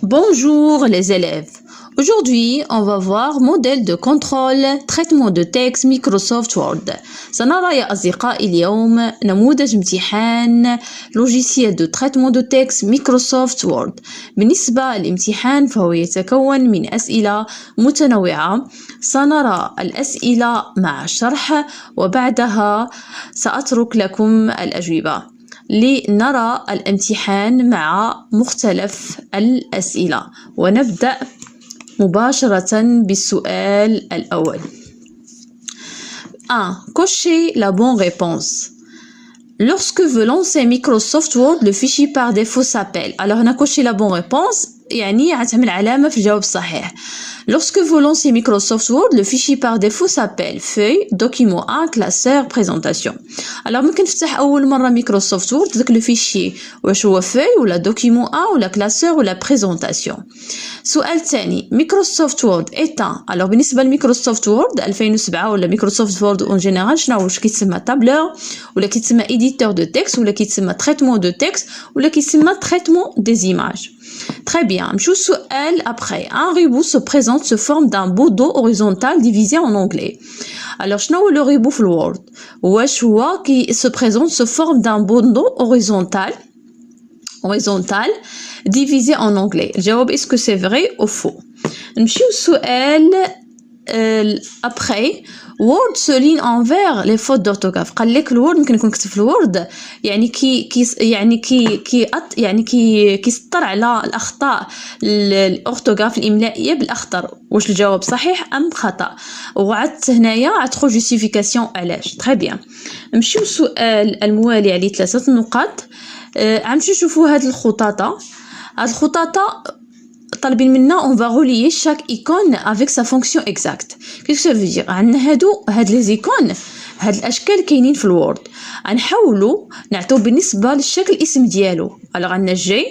Bonjour les élèves. Aujourd'hui, on va voir modèle de contrôle traitement de texte Microsoft Word. سنرى يا أصدقائي اليوم نموذج امتحان logiciel de traitement de texte Microsoft Word. بالنسبة للامتحان فهو يتكون من أسئلة متنوعة. سنرى الأسئلة مع الشرح وبعدها سأترك لكم الأجوبة. لنرى الامتحان مع مختلف الأسئلة ونبدأ مباشرة بالسؤال الأول. 1. Cochez la bonne réponse. Lorsque veut lancer Microsoft Word, le fichier par défaut s'appelle. Alors, on a coché la bonne réponse. يعني عتعمل علامة في الجواب الصحيح. Lorsque vous lancez Microsoft Word, le fichier par défaut s'appelle feuille, document 1, classeur, présentation. Alors ممكن نفتح أول مرة Microsoft Word ذاك لو فيشي واش هو feuille ولا document 1 ولا classeur ولا présentation. سؤال ثاني Microsoft Word éteint. Alors بالنسبة لميكروسوفت وورد 2007 ولا Microsoft Word en général شنو واش كيتسمى تابلور ولا كيتسمى éditeur de texte ولا كيتسمى traitement de texte ولا كيتسمى traitement des images. Très bien. Après, un ribot se présente sous forme d'un bandeau horizontal divisé en anglais. Alors, شنو le ribot في Word? واش هو qui se présente sous forme d'un bandeau horizontal divisé en anglais. الجواب est-ce que c'est vrai ou faux? نمشيو السؤال après Word souligne envers les fautes d'orthographe. قال لك الوورد ممكن يكون كتب في الوورد يعني كيسطر على الاخطاء الاورثوغراف الاملائيه بالاخضر. واش الجواب صحيح ام خطا؟ وعدت هنايا عتدخل جوستيفيكاسيون علاش. تري بيان. نمشيو السؤال الموالي عليه 3 نقاط. غنمشيو نشوفوا هاد الخطاطه. طالبين منا on va relier chaque icône avec sa fonction exacte. Qu'est-ce que ça veut dire? عندنا هاد لي زيكون هاد الاشكال كاينين في الوورد. غنحاولوا نعطيو بالنسبه للشكل الاسم ديالو. الوغ عندنا جي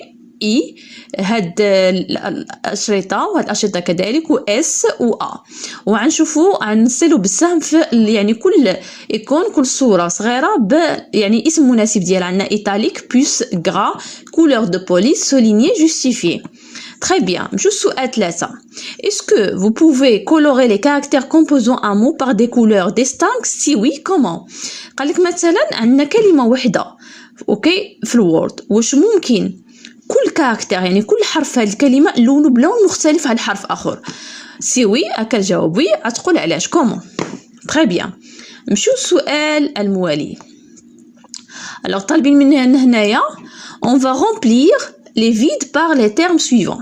اي هاد الاشرطه وهاد الاشرطه كذلك و اس و ا وغنشوفوا غنصلوا بالسهم في يعني كل ايكون كل صوره صغيره يعني اسم مناسب ديالها. عندنا ايتاليك بلس غرا كولور دو بوليس سولينيي جوستيفيي. Très bien. نمشيو السؤال 3. Est-ce que vous pouvez colorer les caractères composant un mot par des couleurs distinctes? Si oui, comment? قال لك مثلا عندنا كلمة واحدة اوكي في الوورد. واش ممكن كل كاركتر يعني كل حرف في هذه الكلمة لونه بلون مختلف عن حرف آخر؟ سي وي هكا الجواب وي. غتقول علاش كومون. Très bien. نمشيو السؤال الموالي. alors طالبين منا هنايا on va remplir les vides par les termes suivants.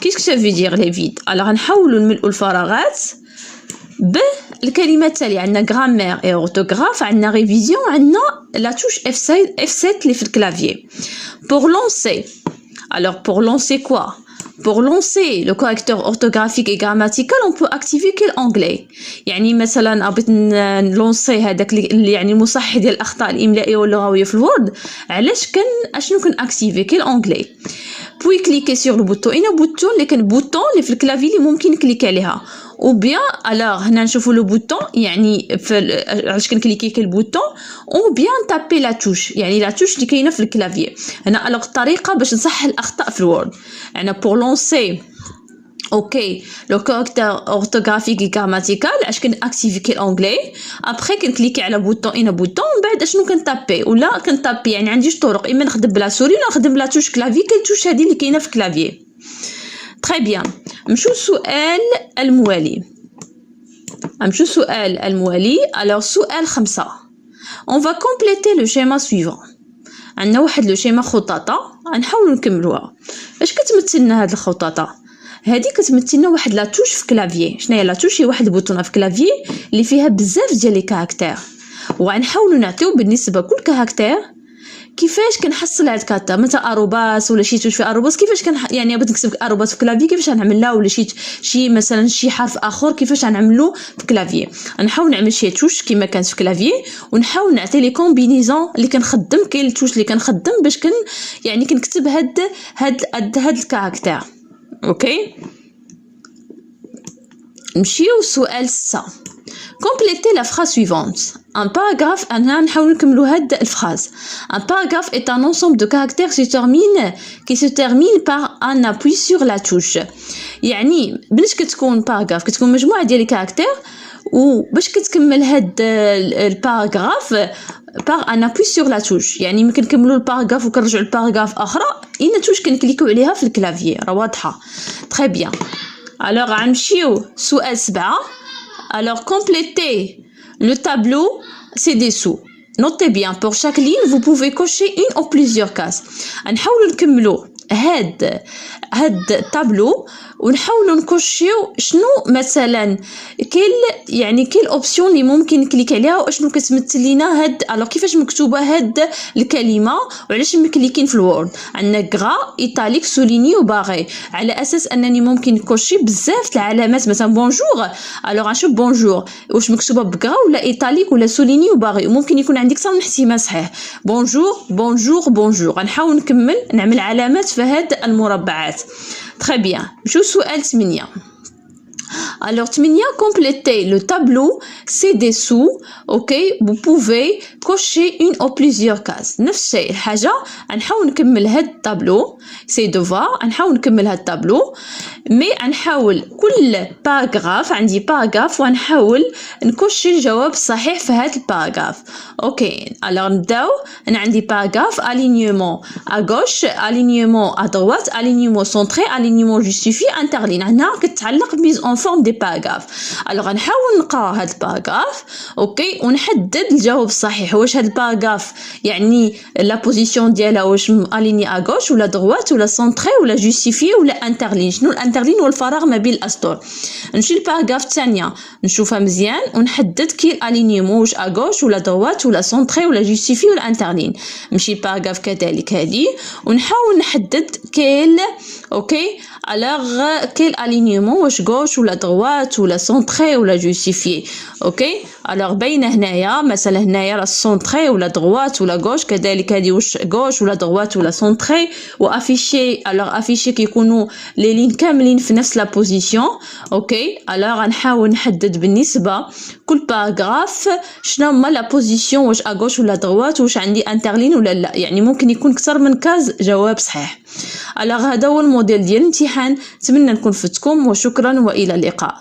Qu'est-ce que ça veut dire les vides? Alors نحاولوا نملؤوا الفراغات بالكلمات التالية. عندنا grammaire et orthographe, عندنا révision, عندنا la touche F7 اللي في الكلافيي. Pour lancer. Alors pour lancer quoi? Pour lancer le correcteur orthographique et grammatical, on peut activer quel onglet? يعني مثلا بغيت نلونسي هذاك اللي يعني المصحح ديال الاخطاء الاملائيه واللغويه في الوورد. علاش اشنو اكتيفي كل onglet? بوي كليكي سور لو بوتون. اين بوتون اللي كان بوتون اللي في الكلافي اللي ممكن نكليكي عليها او بيان. الوغ هنا نشوفوا لو بوتون يعني علاش كنكليكي كل بوتون او بيان تابي لا توش يعني لا توش اللي كاينه في الكلافي هنا. الوغ الطريقه باش نصحح الاخطاء في الوورد يعني بور لونسي اوكي لو كاركتر اورثوغرافيك غراماتيكال اش كنأكتيفي كي اونغلي. ابري كنكليكي على بوتون اين بوتون من بعد اشنو كنطابي ولا كنطابي يعني عندي جوج طرق. اما نخدم بلا سوري ولا نخدم بلا توش كلافي كالتوش هذه اللي كاينه في الكلافي. تري بيان. نمشيو السؤال الموالي. alors سؤال 5. on va compléter le schéma suivant. عندنا واحد لو شيما خطاطه غنحاولوا نكملوها. اش كتمثلنا هاد الخطاطه؟ هذه كتمثلنا واحد لا توش في كلافيي. شنو هي لا توش؟ هي واحد البوطونه في كلافيي اللي فيها بزاف ديال لي كاركتير وغنحاولوا نعطيو بالنسبه كل كاركتير كيفاش كنحصل هاد الكاركتير. مثلا اروباس ولا شي توش في اروباس كيفاش يعني بغيت نكتب اروباس في كلافيي كيفاش غنعملها ولا شي مثلا شي حرف اخر كيفاش غنعملو في كلافيي. غنحاول نعمل شي توش كما كانت في كلافيي ونحاول نعطي لي كومبينيزون اللي كنخدم كاين التوش اللي كنخدم باش يعني كنكتب هاد الكاركتير. اوكي نمشيو السؤال 6. Complétez la phrase suivante. Un paragraphe, Un paragraphe est un ensemble de caractères qui se termine par ان ابوي سور لا توش. يعني باش كتكون باراغراف كتكون مجموعه ديال الكاركتير وباش كتكمل هاد الباراغراف باغ ان ابوي سور لا توش. يعني ممكن نكملوا الباراغراف وكنرجعوا لباراغراف اخرى ان توش كنكليكيو عليها في الكلافيي. راه واضحه تري بيان. الوغ غنمشيو سؤال 7. الوغ كومبليتي لو تابلو سي ديسو. Notez bien, pour chaque ligne, vous pouvez cocher une ou plusieurs cases. نحاولوا نكملوا هاد التابلو ونحاولوا نكوشيو شنو مثلا كاين اوبسيون اللي ممكن نكليك عليها واشنو كتمثل لينا هاد الوغ كيفاش مكتوبه هاد الكلمه وعلاش مكليكين في الوورد. عندنا غرا ايطاليك سوليني وباغي على اساس انني ممكن نكوشي بزاف العلامات مثلا بونجور. الوغ نشوف بونجور واش مكتوبه بغرا ولا ايطاليك ولا سوليني وباغي وممكن يكون عندك اكثر من احتمال صحيح. بونجور بونجور بونجور. غنحاول نكمل نعمل علامات في هاد المربعات. Très bien. نمشيو سؤال 8. Alors 8, complétez le tableau ci-dessous. Ok, vous pouvez cocher une ou plusieurs cases. نفس الشيء الحاجة نحاول نكمل هاد التابلو سي دوفوار. نحاول نكمل هاد التابلو مي نحاول كل باراغراف عندي باراغراف ونحاول نكوشي الجواب الصحيح في هاد الباراغراف. اوكي alors نبداو. انا عندي باراغراف alignement à gauche alignement à droite alignement centré alignement justifié interligne. هنا كتعلق بميز اون فورم دي باراغراف. الوغ نحاول نقرا هاد الباراغراف اوكي ونحدد الجواب الصحيح. واش هاد الباراغراف يعني لا بوزيسيون ديالها واش اليني ا غوش ولا دروات ولا سونطري ولا جوستيفي ولا انترلين. شنو الانترلين؟ والفراغ ما بين الاسطر. نمشي للباراغراف الثانيه نشوفها مزيان ونحدد كي الالينيمون واش ا غوش ولا دروات ولا سونطري ولا جوستيفي ولا انترلين. نمشي للباراغراف كذلك هذه ونحاول نحدد كيل اوكي الوغ كيل الينيمون واش غوش ولا دروات ولا سونطري ولا جوستيفي. اوكي الوغ باينه هنايا مثلا هنايا راه سونطري ولا دروات ولا غوش كذلك هذه واش غوش ولا دروات ولا سونطري وافيشي. الوغ افيشي كيكونوا لي لين كاملين في نفس لا بوزيسيون. اوكي الوغ نحاول نحدد بالنسبه كل باراغراف شنو هما لا بوزيسيون واش ا غوش ولا دروات واش عندي انترلين ولا لا. يعني ممكن يكون اكثر من كاز جواب صحيح. الوغ هذا هو الموديل ديال الامتحان. نتمنى نكون فتكم وشكرا والى اللقاء.